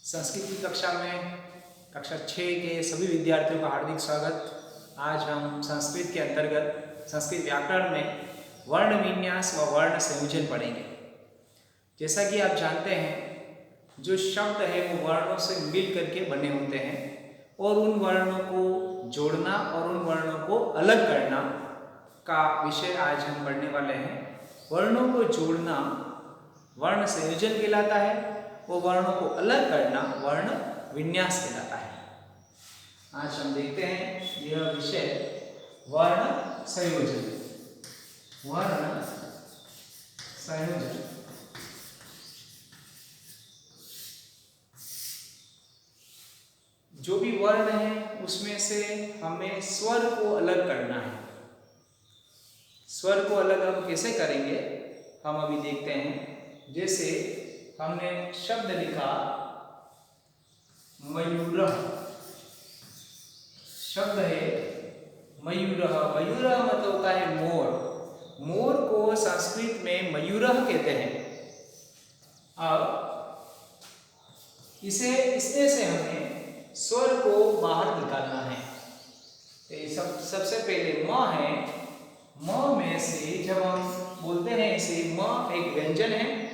संस्कृत की कक्षा में कक्षा 6 के सभी विद्यार्थियों का हार्दिक स्वागत। आज हम संस्कृत के अंतर्गत संस्कृत व्याकरण में वर्ण विन्यास व वर्ण संयोजन पढ़ेंगे। जैसा कि आप जानते हैं, जो शब्द है वो वर्णों से मिल करके बने होते हैं और उन वर्णों को जोड़ना और उन वर्णों को अलग करना का विषय आज हम पढ़ने वाले हैं। वर्णों को जोड़ना वर्ण संयोजन कहलाता है, वो वर्णों को अलग करना वर्ण विन्यास कहलाता है। आज हम देखते हैं यह विषय वर्ण संयोजन। वर्ण संयोजन जो भी वर्ण है उसमें से हमें स्वर को अलग करना है। स्वर को अलग हम कैसे करेंगे हम अभी देखते हैं। जैसे हमने शब्द लिखा मयूरः, शब्द है मयूरः। मयूरः मतलब होता है मोर। मोर को संस्कृत में मयूरः कहते हैं। अब इसमें से हमें स्वर को बाहर निकालना है। तो सबसे पहले म है। म में से जब हम बोलते हैं इसे म एक व्यंजन है,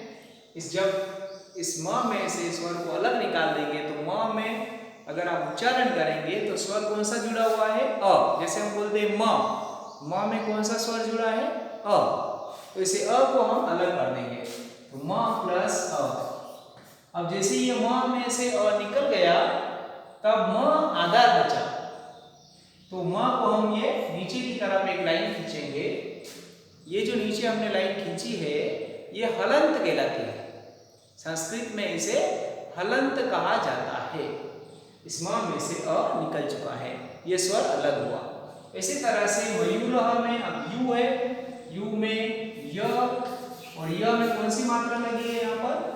जब इस म में से स्वर को अलग निकाल देंगे तो म में अगर आप उच्चारण करेंगे तो स्वर कौन सा जुड़ा हुआ है? अ। जैसे हम बोलते हैं म में कौन सा स्वर जुड़ा है? अ। तो इसे अ को हम अलग कर देंगे तो म प्लस अ। अब जैसे ये म में से अ निकल गया तब म आधा बचा, तो म को हम ये नीचे की तरफ एक लाइन खींचेंगे। ये जो नीचे हमने लाइन खींची है ये हलंत कहलाती है। संस्कृत में इसे हलंत कहा जाता है। इस म में से अ निकल चुका है, ये स्वर अलग हुआ। इसी तरह से मयूरः में अब यू है, यू में य और य में कौन सी मात्रा लगी है? यहाँ पर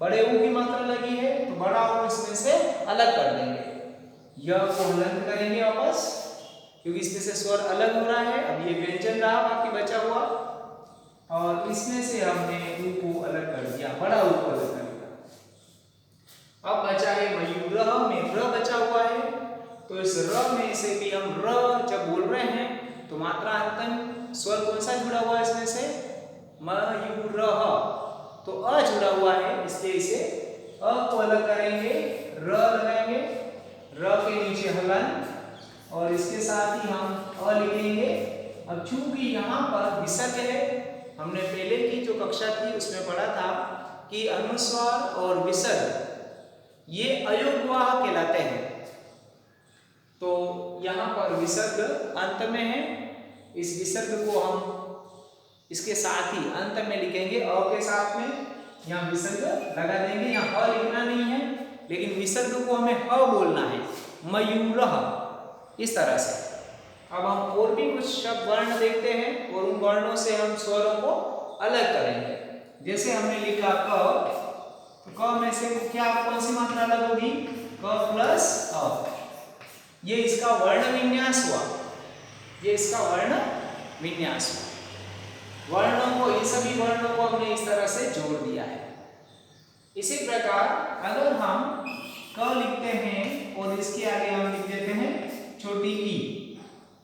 बड़े ऊ की मात्रा लगी है, तो बड़ा ऊ इसमें से अलग कर देंगे। य को हलंत करेंगे वापस, क्योंकि इसमें से स्वर अलग हो रहा है। अब ये व्यंजन रहा बाकी बचा हुआ, और इसमें से हमने ऊ को अलग कर दिया, बड़ा ऊ को अलग कर दिया। अब बचा है मयूरः में र बचा हुआ है, तो इस र में से भी हम र जब बोल रहे हैं तो मात्रा अंतन स्वर कौन सा जुड़ा हुआ है इसमें से? मयूरः, तो अ जुड़ा हुआ है, इसलिए इसे अ को अलग करेंगे, र लगाएंगे, र के नीचे हलंत और इसके साथ ही हम अ लिखेंगे। अब चूंकि यहाँ पर विसर्ग है, हमने पहले की जो कक्षा थी उसमें पढ़ा था कि अनुस्वार और विसर्ग ये अयोगवाह कहलाते हैं। तो यहाँ पर विसर्ग अंत में है, इस विसर्ग को हम इसके साथ ही अंत में लिखेंगे, अ के साथ में यहाँ विसर्ग लगा देंगे। यहाँ ह लिखना नहीं है, लेकिन विसर्ग को हमें ह बोलना है, मयूरः, इस तरह से। अब हम और भी कुछ शब्द वर्ण देखते हैं और उन वर्णों से हम स्वरों को अलग करेंगे। जैसे हमने लिखा क, तो क में से क्या कौन सी मात्रा अलग होगी? क प्लस अ। ये इसका वर्ण विन्यास हुआ, ये इसका वर्ण विन्यास हुआ। वर्णों को, इन सभी वर्णों को हमने इस तरह से जोड़ दिया है। इसी प्रकार अगर हम क लिखते हैं और इसके आगे हम लिख देते हैं छोटी ई,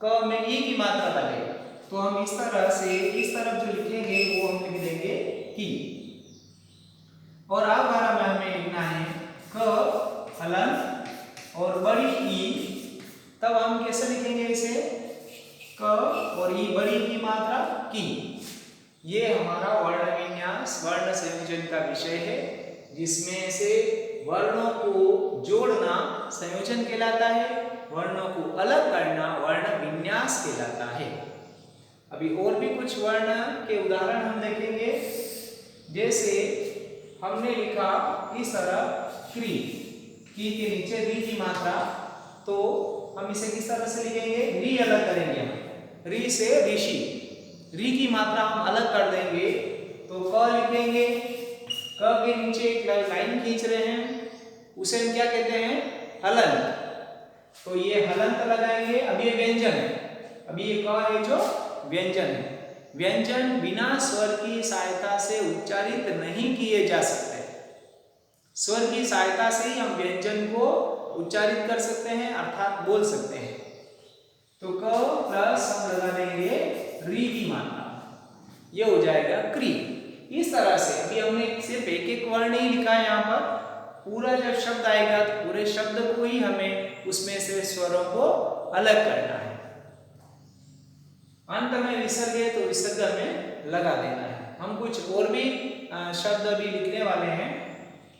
क में ई की मात्रा लगेगा, तो हम इस तरह से इस तरफ जो लिखेंगे वो हम लिख देंगे की। और अब बार में हमें लिखना है क हलंत और बड़ी ई, तब हम कैसे लिखेंगे इसे? क और ई बड़ी की मात्रा की। ये हमारा वर्ण विन्यास, वर्ण संयोजन का विषय है, जिसमें से वर्णों को जोड़ना संयोजन कहलाता है, वर्णों को अलग करना वर्ण विन्यास कहलाता है। अभी और भी कुछ वर्ण के उदाहरण हम देखेंगे। जैसे हमने लिखा इस तरह क्री, की के नीचे री की मात्रा, तो हम इसे किस तरह से लिखेंगे? री अलग करेंगे हम, री से ऋषि, री की मात्रा हम अलग कर देंगे, तो क लिखेंगे, क के नीचे एक लाइन खींच रहे हैं, उसे हम क्या कहते हैं? हलंत। तो ये हलंत लगाएंगे। अब ये व्यंजन है, अब ये क है जो व्यंजन है। व्यंजन बिना स्वर की सहायता से उच्चारित नहीं किए जा सकते। स्वर की सहायता से ही हम व्यंजन को उच्चारित कर सकते हैं अर्थात बोल सकते हैं। तो क प्लस हम लगा देंगे री की मात्रा, ये हो जाएगा क्री। इस तरह से अभी हमने सिर्फ एक एक वर्ण ही लिखा है, यहाँ पर पूरा जब शब्द आएगा तो पूरे शब्द को ही हमें उसमें से स्वरों को अलग करना है। अंत में विसर्ग है तो विसर्ग हमें लगा देना है। हम कुछ और भी शब्द अभी लिखने वाले हैं।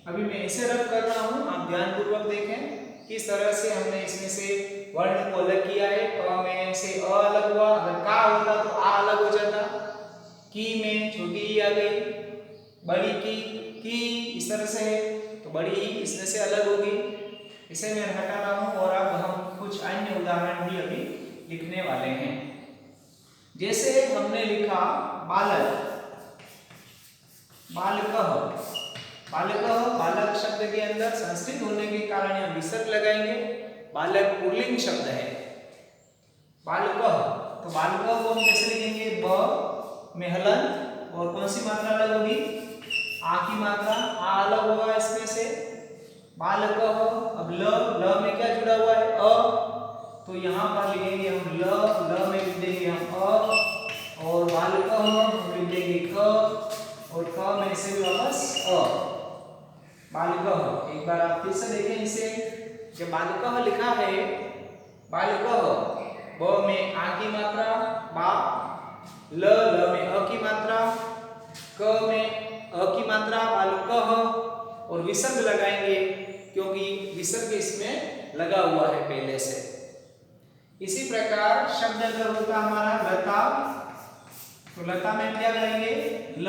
अभी मैं इसे रब कर रहा हूँ, आप ध्यानपूर्वक देखें किस तरह से हमने इसमें से वर्ण को अलग किया है। क में से अ अलग हुआ, अगर का होता तो आ अलग हो जाता। की में छोटी ई आ गई, बड़ी की इस तरह से है तो बड़ी ई इसमें से अलग होगी। इसे मैं हटा रहा हूँ और अब हम कुछ अन्य उदाहरण भी अभी लिखने वाले हैं। जैसे हमने लिखा बालक, बालकः, बालकः बालक शब्द के अंदर संस्कृत होने के कारण यहाँ विसर्ग लगाएंगे। बालक पुल्लिंग शब्द है। बालकः, तो बालकः को हम कैसे लिखेंगे? ब में हलन और कौन सी मात्रा अलग होगी? आ की मात्रा, आ अलग होगा इसमें से। बालकः, अब ल में क्या जुड़ा हुआ है? अ, तो यहाँ पर लिखेंगे हम ल में लिख देंगे हम अ, और बालकः हम लिख देंगे क, और क में से वापस अ। बालकः, एक बार आप फिर से देखें इसे, जब बालकः लिखा है, बालकः ब में आ की मात्रा, बा, ल में अ की मात्रा, क में अ की मात्रा, बालकः, और विसर्ग लगाएंगे क्योंकि विसर्ग इसमें लगा हुआ है पहले से। इसी प्रकार शब्द अगर होता हमारा लता, तो लता में क्या लगाएंगे? ल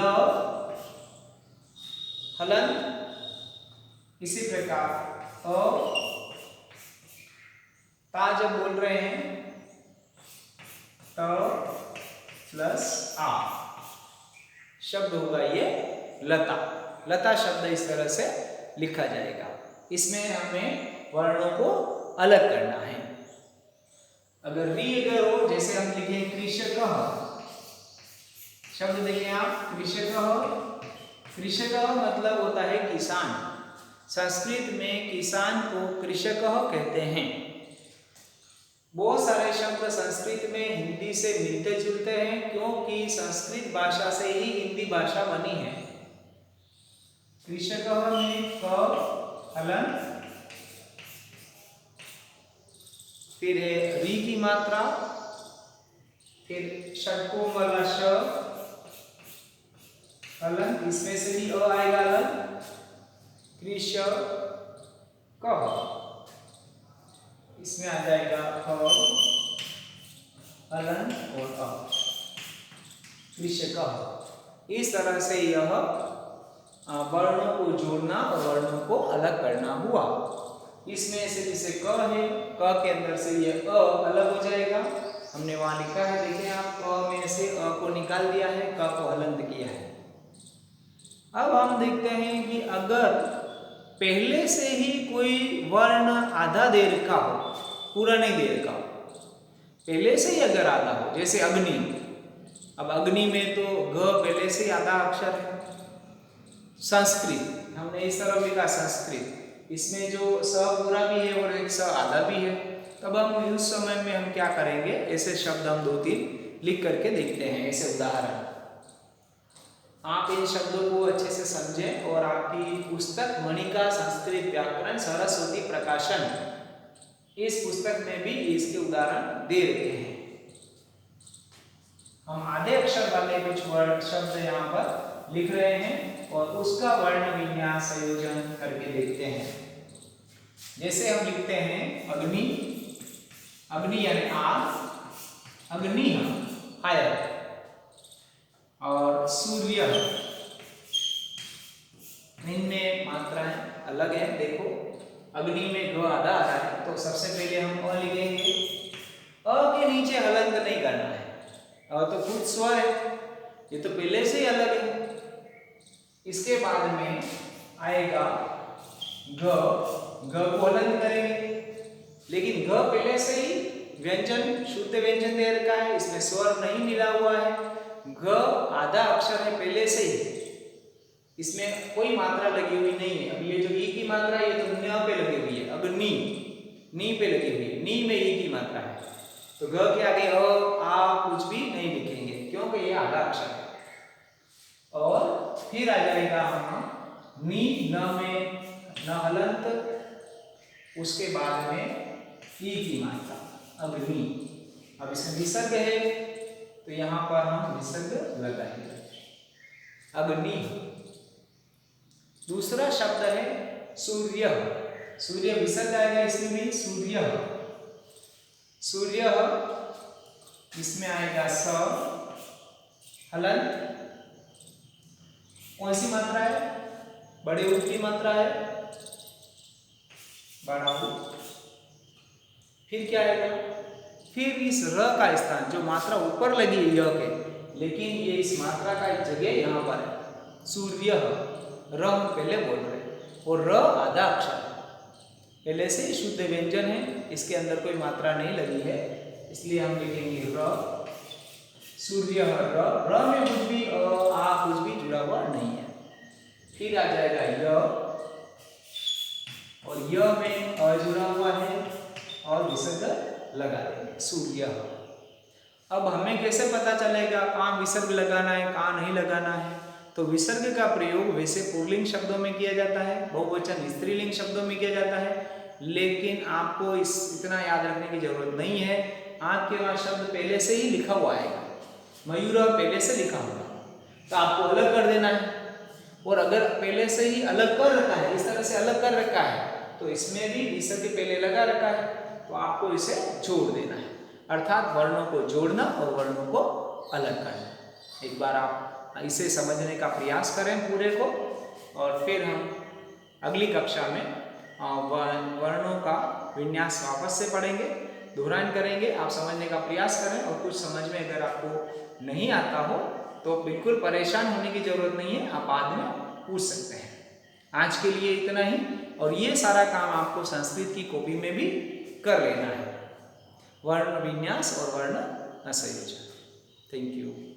हलन। इसी प्रकार अ, ता जब बोल रहे हैं त प्लस आ, शब्द होगा ये लता। लता शब्द इस तरह से लिखा जाएगा। इसमें हमें वर्णों को अलग करना है। अगर री अगर हो, जैसे हम लिखें कृषकः, शब्द देखें आप, कृषकः, कृषकः मतलब होता है किसान। संस्कृत में किसान को कृषकः कहते हैं। बहुत सारे शब्द संस्कृत में हिंदी से मिलते जुलते हैं क्योंकि संस्कृत भाषा से ही हिंदी भाषा बनी है। कृषकः में क हलन, फिर है री की मात्रा, फिर षटकों वाला श हलन, इसमें से भी अ आएगा हलन, कृषकः, इसमें आ जाएगा हलन और अ, कृषकः। इस तरह से यह वर्णों को जोड़ना और वर्णों को अलग करना हुआ। इसमें से जैसे क है, क के अंदर से यह अ अलग हो जाएगा। हमने वहां लिखा है, देखिए आप, क में से अ को निकाल दिया है, क को हलंत किया है। अब हम देखते हैं कि अगर पहले से ही कोई वर्ण आधा दे रखा हो, पूरा नहीं दे रखा हो, पहले से ही अगर आधा हो, जैसे अग्नि। अब अग्नि में तो ग पहले से ही आधा अक्षर है। संस्कृत, हमने इस तरह लिखा संस्कृत, इसमें जो स पूरा भी है और एक स आधा भी है। तब हम उस समय में हम क्या करेंगे, ऐसे शब्द हम 2-3 लिख करके देखते हैं, ऐसे उदाहरण। आप इन शब्दों को अच्छे से समझें और आपकी पुस्तक मणिका संस्कृत व्याकरण सरस्वती प्रकाशन, इस पुस्तक में भी इसके उदाहरण दे रखे हैं। हम आधे अक्षर वाले कुछ वर्ण शब्द यहाँ पर लिख रहे हैं और उसका वर्ण विन्यास संयोजन करके देखते हैं। जैसे हम लिखते हैं अग्नि, अग्नि यानी आग, अग्नि फायर, और सूर्य, इनमें मात्राएं अलग है। देखो अग्नि में ग आधा आ रहा है तो सबसे पहले हम अ लिखेंगे। अ के नीचे हलंत नहीं करना है, अ तो खुद स्वर है, ये तो पहले से ही अलग है। इसके बाद में आएगा ग, ग को हलंत करेंगे, लेकिन ग पहले से ही व्यंजन, शुद्ध व्यंजन दे रखा है, इसमें स्वर नहीं मिला हुआ है। ग आधा अक्षर है पहले से ही, इसमें कोई मात्रा लगी हुई नहीं है। अब ये जो ई की मात्रा ये तो न पे लगी हुई है। अब नी पे लगी हुई है, नी में ई की मात्रा है, तो ग के आगे अ आ कुछ भी नहीं लिखेंगे क्योंकि ये आधा अक्षर है। और फिर आ जाएगा हम नी, न में न हलंत, उसके बाद में ई की मात्रा। अब नी, अब इसमें विसर्ग है तो यहां पर हम विसर्ग लगाएंगे। अग्नि। दूसरा शब्द है सूर्य। सूर्य विसर्ग आएगा इसमें भी, सूर्य। सूर्य, इसमें आएगा स, हलंत। कौन सी मात्रा है? बड़े ऊ की मात्रा है, बड़ा ऊ। फिर क्या आएगा? फिर इस र का स्थान, जो मात्रा ऊपर लगी है य के, लेकिन ये इस मात्रा का जगह यहाँ पर है। सूर्य, र हम पहले बोल रहे हैं, और र आधा अक्षर है, पहले से शुद्ध व्यंजन है, इसके अंदर कोई मात्रा नहीं लगी है, इसलिए हम लिखेंगे र। सूर्य, र में कुछ भी आ कुछ भी जुड़ा हुआ नहीं है। फिर आ जाएगा य, और य में अ जुड़ा हुआ है और विसर्ग लगा देंगे, सूर्य। अब हमें कैसे पता चलेगा कहाँ विसर्ग लगाना है कहाँ नहीं लगाना है? तो विसर्ग का प्रयोग वैसे पुल्लिंग शब्दों में किया जाता है, बहुवचन स्त्रीलिंग शब्दों में किया जाता है, लेकिन आपको इतना याद रखने की जरूरत नहीं है। आपके वहाँ शब्द पहले से ही लिखा हुआ आएगा, मयूर पहले से लिखा होगा, तो आपको अलग कर देना है। और अगर पहले से ही अलग कर रखा है, इस तरह से अलग कर रखा है, तो इसमें भी विसर्ग पहले लगा रखा है, तो आपको इसे जोड़ देना है, अर्थात वर्णों को जोड़ना और वर्णों को अलग करना। एक बार आप इसे समझने का प्रयास करें पूरे को, और फिर हम अगली कक्षा में वर्णों का विन्यास वापस से पढ़ेंगे, दोहरान करेंगे। आप समझने का प्रयास करें, और कुछ समझ में अगर आपको नहीं आता हो तो बिल्कुल परेशान होने की जरूरत नहीं है, आप बाद में पूछ सकते हैं। आज के लिए इतना ही, और ये सारा काम आपको संस्कृत की कॉपी में भी कर लेना है, वर्ण विन्यास और वर्ण संयोजन। Thank you.